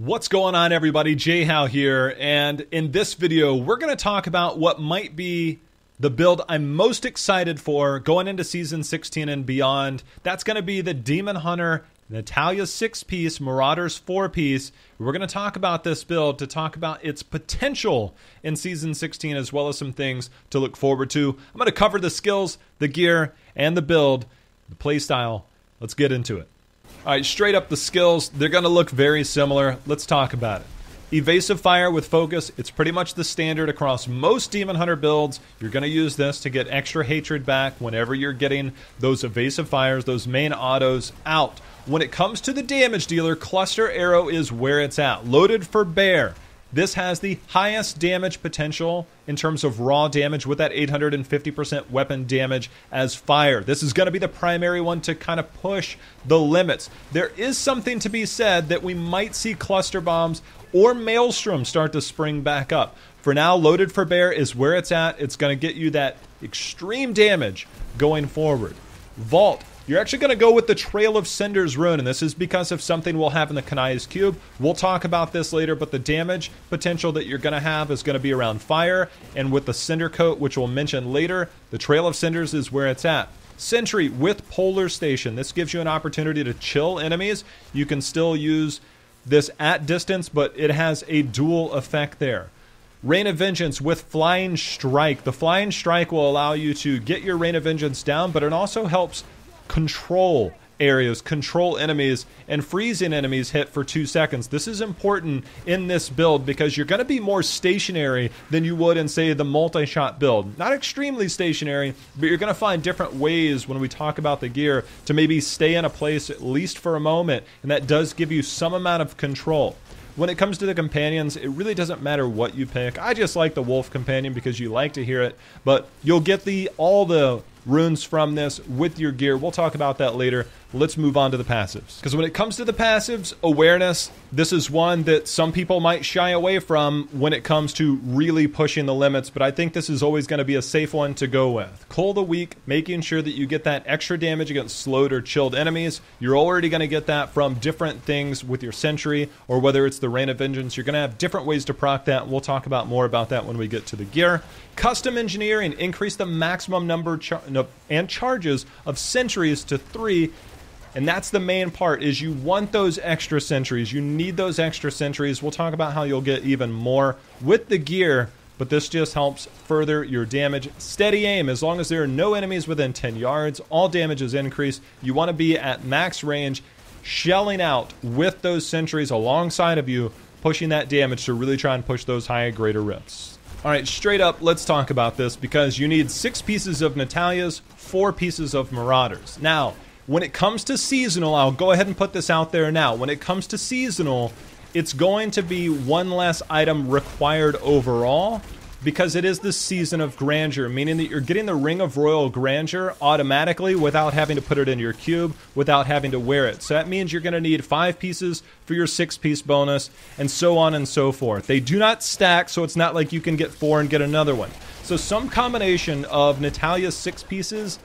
What's going on, everybody? JHow here, and in this video we're going to talk about what might be the build I'm most excited for going into Season 16 and beyond. That's going to be the Demon Hunter Natalya 6-piece, Marauders 4-piece. We're going to talk about this build to talk about its potential in Season 16 as well as some things to look forward to. I'm going to cover the skills, the gear, and the build, the playstyle. Let's get into it. Alright, straight up the skills, they're going to look very similar. Let's talk about it. Evasive Fire with Focus, it's pretty much the standard across most Demon Hunter builds. You're going to use this to get extra hatred back whenever you're getting those Evasive Fires, those main autos out. When it comes to the damage dealer, Cluster Arrow is where it's at. Loaded for Bear. This has the highest damage potential in terms of raw damage with that 850% weapon damage as fire. This is going to be the primary one to kind of push the limits. There is something to be said that we might see cluster bombs or Maelstrom start to spring back up. For now, Loaded for Bear is where it's at. It's going to get you that extreme damage going forward. Vault. You're actually going to go with the Trail of Cinders rune, and this is because of something we'll have in the Kanai's Cube. We'll talk about this later, but the damage potential that you're going to have is going to be around fire, and with the Cinder Coat, which we'll mention later, the Trail of Cinders is where it's at. Sentry with Polar Station. This gives you an opportunity to chill enemies. You can still use this at distance, but it has a dual effect there. Rain of Vengeance with Flying Strike. The Flying Strike will allow you to get your Rain of Vengeance down, but it also helps control areas, control enemies, and freezing enemies hit for 2 seconds. This is important in this build because you're going to be more stationary than you would in, say, the multi-shot build. Not extremely stationary, but you're going to find different ways when we talk about the gear to maybe stay in a place at least for a moment, and that does give you some amount of control. When it comes to the companions, it really doesn't matter what you pick. I just like the Wolf Companion because you like to hear it, but you'll get all the runes from this with your gear. We'll talk about that later. Let's move on to the passives. Because when it comes to the passives, awareness, this is one that some people might shy away from when it comes to really pushing the limits, but I think this is always going to be a safe one to go with. Cull the Weak, making sure that you get that extra damage against slowed or chilled enemies. You're already going to get that from different things with your Sentry, or whether it's the Rain of Vengeance. You're going to have different ways to proc that. We'll talk about more about that when we get to the gear. Custom Engineering, increase the maximum number and charges of sentries to 3. And that's the main part, is you want those extra sentries. You need those extra sentries. We'll talk about how you'll get even more with the gear, but this just helps further your damage. Steady aim, as long as there are no enemies within 10 yards, all damage is increased. You want to be at max range, shelling out with those sentries alongside of you, pushing that damage to really try and push those higher, greater rifts. Alright, straight up, let's talk about this, because you need 6 pieces of Natalyas, 4 pieces of Marauders. Now, when it comes to seasonal, I'll go ahead and put this out there now. When it comes to seasonal, it's going to be 1 less item required overall, because it is the season of Grandeur, meaning that you're getting the Ring of Royal Grandeur automatically without having to put it in your cube, without having to wear it. So that means you're going to need 5 pieces for your 6-piece bonus, and so on and so forth. They do not stack, so it's not like you can get 4 and get another one. So some combination of Natalya's 6 pieces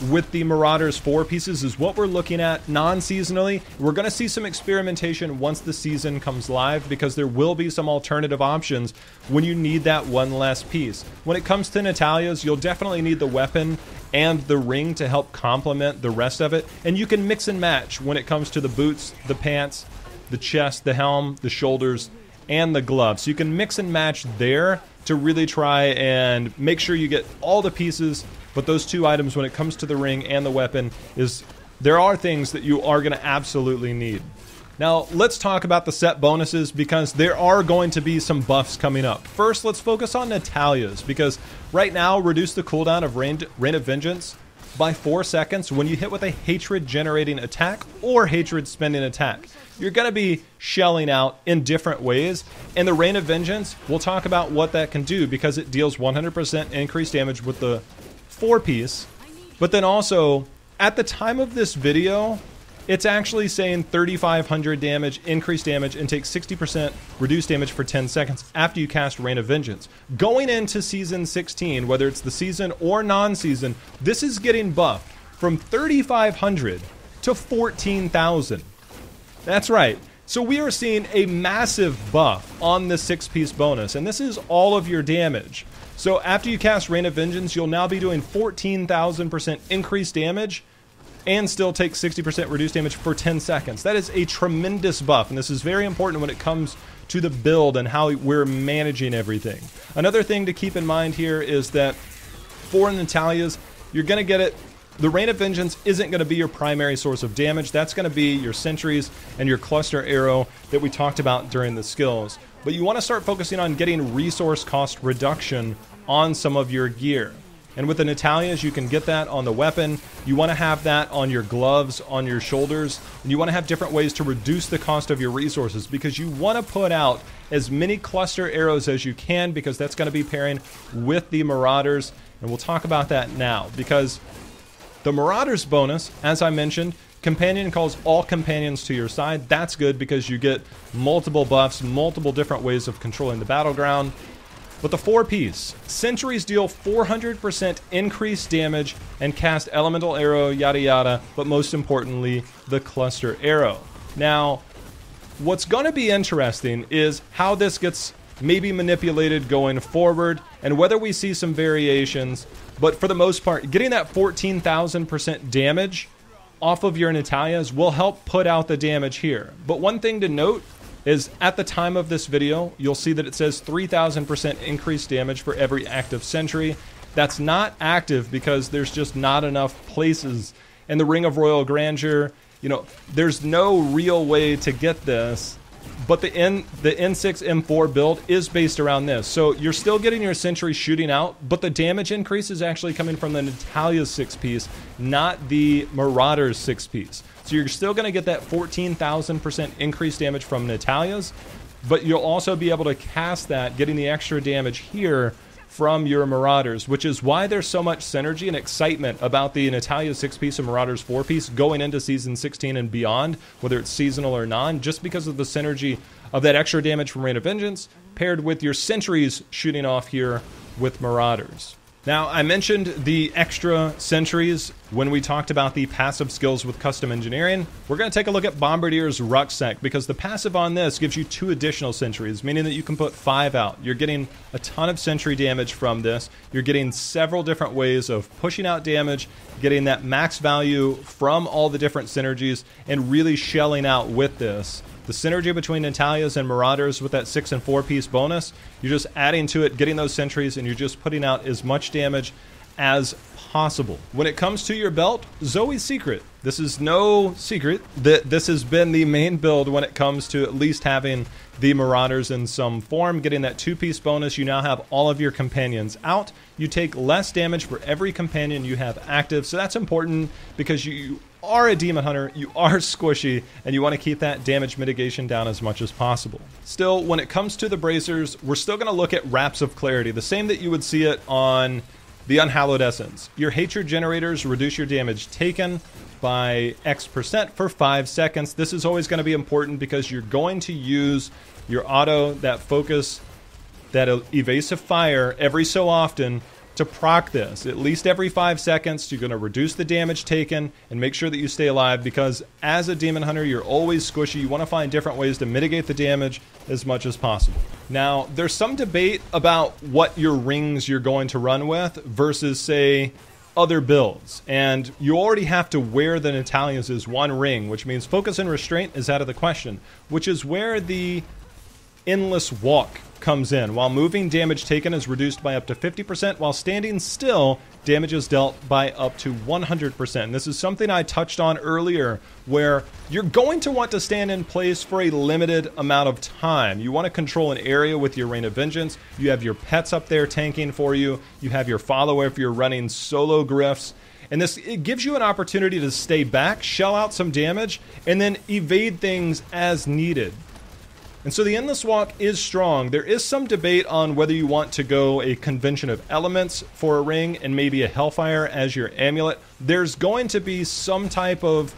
with the Marauders 4 pieces is what we're looking at non-seasonally. We're going to see some experimentation once the season comes live, because there will be some alternative options when you need that 1 less piece. When it comes to Natalya's, you'll definitely need the weapon and the ring to help complement the rest of it, and you can mix and match when it comes to the boots, the pants, the chest, the helm, the shoulders, and the gloves. So you can mix and match there to really try and make sure you get all the pieces. But those 2 items, when it comes to the ring and the weapon, there are things that you are going to absolutely need. Now, let's talk about the set bonuses, because there are going to be some buffs coming up. First, let's focus on Natalya's, because right now, reduce the cooldown of Rain of Vengeance by 4 seconds when you hit with a hatred-generating attack or hatred-spending attack. You're going to be shelling out in different ways, and the Rain of Vengeance, we'll talk about what that can do, because it deals 100% increased damage with the 4-piece, but then also, at the time of this video, it's actually saying 3,500 damage, increased damage, and takes 60% reduced damage for 10 seconds after you cast Rain of Vengeance. Going into Season 16, whether it's the season or non-season, this is getting buffed from 3,500 to 14,000. That's right. So we are seeing a massive buff on the 6-piece bonus, and this is all of your damage. So after you cast Rain of Vengeance, you'll now be doing 14,000% increased damage and still take 60% reduced damage for 10 seconds. That is a tremendous buff, and this is very important when it comes to the build and how we're managing everything. Another thing to keep in mind here is that for Natalya's, you're going to get it. The Rain of Vengeance isn't going to be your primary source of damage. That's going to be your sentries and your cluster arrow that we talked about during the skills. But you want to start focusing on getting resource cost reduction on some of your gear. And with the Natalya's, you can get that on the weapon. You want to have that on your gloves, on your shoulders. And you want to have different ways to reduce the cost of your resources, because you want to put out as many cluster arrows as you can, because that's going to be pairing with the Marauders. And we'll talk about that now, because the Marauders bonus, as I mentioned, Companion calls all companions to your side. That's good because you get multiple buffs, multiple different ways of controlling the battleground. But the 4-piece, Sentries deal 400% increased damage and cast Elemental Arrow, yada yada, but most importantly, the Cluster Arrow. Now, what's going to be interesting is how this gets maybe manipulated going forward, and whether we see some variations. But for the most part, getting that 14,000% damage off of your Natalya's will help put out the damage here. But one thing to note is at the time of this video, you'll see that it says 3,000% increased damage for every active sentry. That's not active because there's just not enough places in the Ring of Royal Grandeur. You know, there's no real way to get this. But the N6M4 build is based around this. So you're still getting your sentry shooting out, but the damage increase is actually coming from the Natalya's 6-piece, not the Marauder's 6-piece. So you're still going to get that 14,000% increased damage from Natalya's, but you'll also be able to cast that, getting the extra damage here from your Marauders, which is why there's so much synergy and excitement about the Natalya 6-piece and Marauders 4-piece going into Season 16 and beyond, whether it's seasonal or non, just because of the synergy of that extra damage from Rain of Vengeance paired with your sentries shooting off here with Marauders. Now, I mentioned the extra sentries when we talked about the passive skills with custom engineering. We're going to take a look at Bombardier's Rucksack, because the passive on this gives you 2 additional sentries, meaning that you can put 5 out. You're getting a ton of sentry damage from this. You're getting several different ways of pushing out damage, getting that max value from all the different synergies, and really shelling out with this. The synergy between Natalya's and Marauders with that 6 and 4-piece bonus, you're just adding to it, getting those sentries, and you're just putting out as much damage as possible. When it comes to your belt, Zoe's Secret. This is no secret that this has been the main build when it comes to at least having the Marauders in some form. Getting that 2-piece bonus, you now have all of your companions out. You take less damage for every companion you have active, so that's important because you are a demon hunter, you are squishy, and you want to keep that damage mitigation down as much as possible. Still, when it comes to the bracers, we're still going to look at Wraps of Clarity, the same that you would see it on the Unhallowed Essence. Your hatred generators reduce your damage taken by X% for 5 seconds. This is always going to be important because you're going to use your auto, that focus, that evasive fire every so often to proc this. At least every 5 seconds, you're going to reduce the damage taken and make sure that you stay alive, because as a demon hunter, you're always squishy. You want to find different ways to mitigate the damage as much as possible. Now, there's some debate about what your rings you're going to run with versus, say, other builds. And you already have to wear the Natalya's as 1 ring, which means focus and restraint is out of the question, which is where the Endless Walk comes in. While moving, damage taken is reduced by up to 50%. While standing still, damage is dealt by up to 100%. And this is something I touched on earlier, where you're going to want to stand in place for a limited amount of time. You want to control an area with your Rain of Vengeance. You have your pets up there tanking for you. You have your follower if you're running solo griffs. And this, it gives you an opportunity to stay back, shell out some damage, and then evade things as needed. And so the Endless Walk is strong. There is some debate on whether you want to go a convention of elements for a ring and maybe a Hellfire as your amulet. There's going to be some type of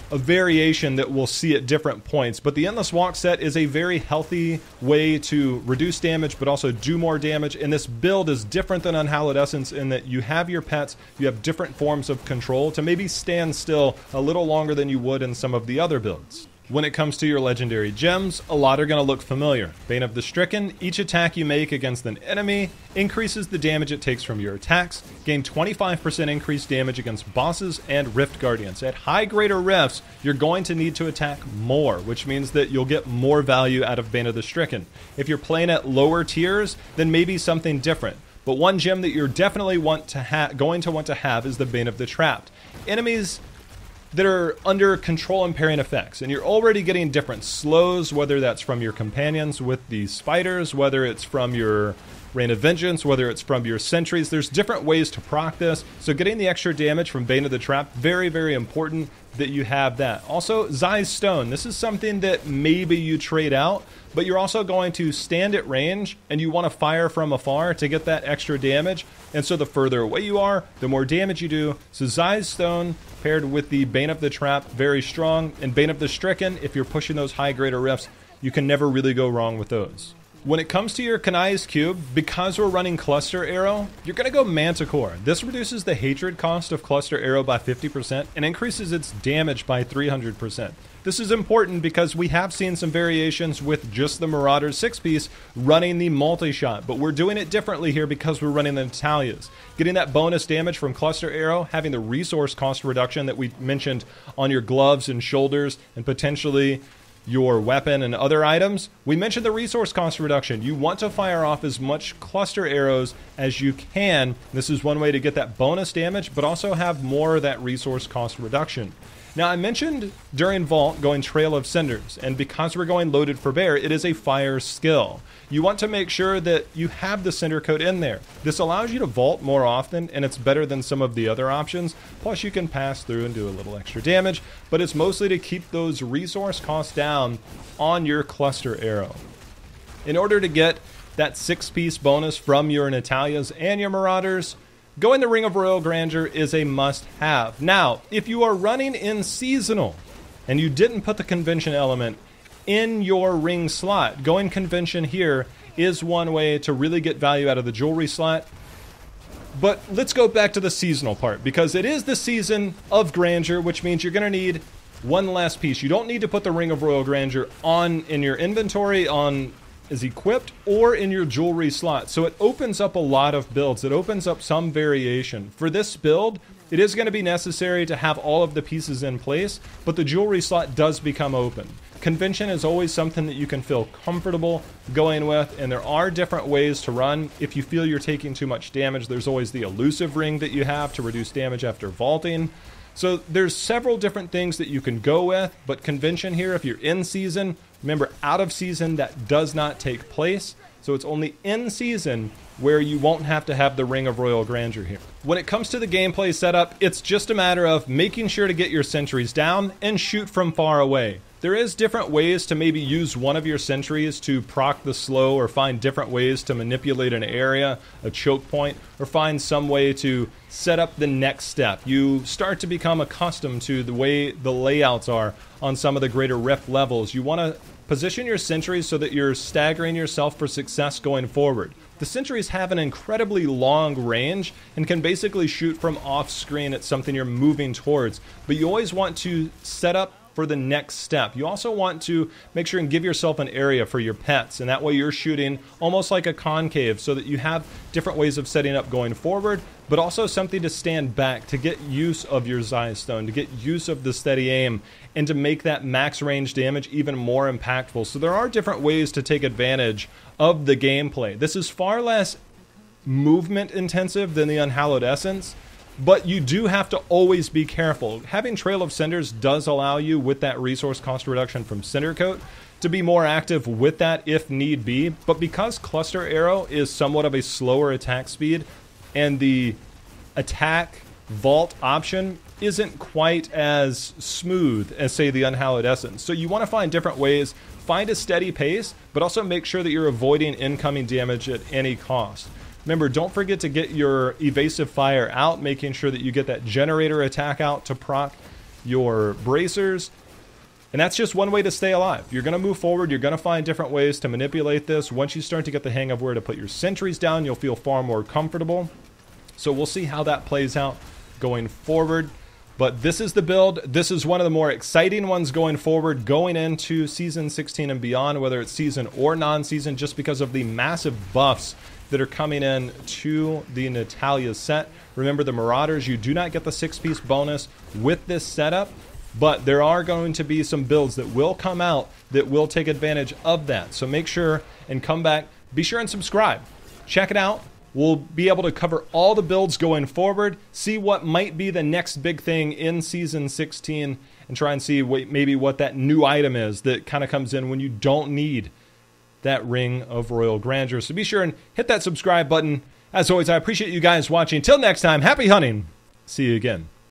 a variation that we'll see at different points, but the Endless Walk set is a very healthy way to reduce damage but also do more damage. And this build is different than Unhallowed Essence in that you have your pets, you have different forms of control to maybe stand still a little longer than you would in some of the other builds. When it comes to your legendary gems, a lot are going to look familiar. Bane of the Stricken, each attack you make against an enemy increases the damage it takes from your attacks, gain 25% increased damage against bosses and Rift Guardians. At high greater rifts, you're going to need to attack more, which means that you'll get more value out of Bane of the Stricken. If you're playing at lower tiers, then maybe something different. But one gem that you're definitely going to want to have is the Bane of the Trapped. Enemies that are under control impairing effects, and you're already getting different slows, whether that's from your companions with the spiders, whether it's from your Rain of Vengeance, whether it's from your sentries. There's different ways to proc this, so getting the extra damage from Bane of the Trap, very, very important that you have that. Also, Zai's Stone. This is something that maybe you trade out, but you're also going to stand at range, and you want to fire from afar to get that extra damage, and so the further away you are, the more damage you do. So Zai's Stone paired with the Bane of the Trap, very strong, and Bane of the Stricken, if you're pushing those high greater rifts, you can never really go wrong with those. When it comes to your Kanai's Cube, because we're running Cluster Arrow, you're going to go Manticore. This reduces the hatred cost of Cluster Arrow by 50% and increases its damage by 300%. This is important because we have seen some variations with just the Marauder 6-piece running the multi-shot, but we're doing it differently here because we're running the Natalyas. Getting that bonus damage from Cluster Arrow, having the resource cost reduction that we mentioned on your gloves and shoulders, and potentially your weapon and other items. We mentioned the resource cost reduction. You want to fire off as much cluster arrows as you can. This is one way to get that bonus damage, but also have more of that resource cost reduction. Now, I mentioned during Vault going Trail of Cinders, and because we're going Loaded for Bear, it is a fire skill. You want to make sure that you have the Cinder Coat in there. This allows you to vault more often, and it's better than some of the other options. Plus, you can pass through and do a little extra damage, but it's mostly to keep those resource costs down on your Cluster Arrow. In order to get that 6-piece bonus from your Natalyas and your Marauders, going the Ring of Royal Grandeur is a must-have. Now, if you are running in Seasonal and you didn't put the Convention element in your ring slot, going Convention here is one way to really get value out of the jewelry slot. But let's go back to the Seasonal part, because it is the season of Grandeur, which means you're going to need one last piece. You don't need to put the Ring of Royal Grandeur on in your inventory, on is equipped, or in your jewelry slot. So it opens up a lot of builds. It opens up some variation. For this build, it is going to be necessary to have all of the pieces in place, but the jewelry slot does become open. Convention is always something that you can feel comfortable going with, and there are different ways to run. If you feel you're taking too much damage, there's always the elusive ring that you have to reduce damage after vaulting. So there's several different things that you can go with, but Convention here, if you're in season, remember, out of season, that does not take place. So it's only in season where you won't have to have the Ring of Royal Grandeur here. When it comes to the gameplay setup, it's just a matter of making sure to get your sentries down and shoot from far away. There is different ways to maybe use one of your sentries to proc the slow, or find different ways to manipulate an area, a choke point, or find some way to set up the next step. You start to become accustomed to the way the layouts are on some of the greater rift levels. You want to position your sentries so that you're staggering yourself for success going forward. The sentries have an incredibly long range and can basically shoot from off screen at something you're moving towards, but you always want to set up for the next step. You also want to make sure and give yourself an area for your pets, and that way you're shooting almost like a concave, so that you have different ways of setting up going forward, but also something to stand back, to get use of your Zai Stone, to get use of the steady aim, and to make that max range damage even more impactful. So there are different ways to take advantage of the gameplay. This is far less movement intensive than the Unhallowed Essence, but you do have to always be careful. Having Trail of Cinders does allow you, with that resource cost reduction from Cinder Coat, to be more active with that if need be. But because Cluster Arrow is somewhat of a slower attack speed, and the attack vault option isn't quite as smooth as, say, the Unhallowed Essence. So you want to find different ways, find a steady pace, but also make sure that you're avoiding incoming damage at any cost. Remember, don't forget to get your evasive fire out, making sure that you get that generator attack out to proc your bracers. And that's just one way to stay alive. You're going to move forward. You're going to find different ways to manipulate this. Once you start to get the hang of where to put your sentries down, you'll feel far more comfortable. So we'll see how that plays out going forward. But this is the build. This is one of the more exciting ones going forward, going into Season 16 and beyond, whether it's season or non-season, just because of the massive buffs that are coming in to the Natalya set. Remember, the Marauders, you do not get the 6-piece bonus with this setup, but there are going to be some builds that will come out that will take advantage of that. So make sure and come back. Be sure and subscribe. Check it out. We'll be able to cover all the builds going forward, see what might be the next big thing in Season 16, and try and see maybe what that new item is that kind of comes in when you don't need that Ring of Royal Grandeur. So be sure and hit that subscribe button. As always, I appreciate you guys watching. Until next time, happy hunting. See you again.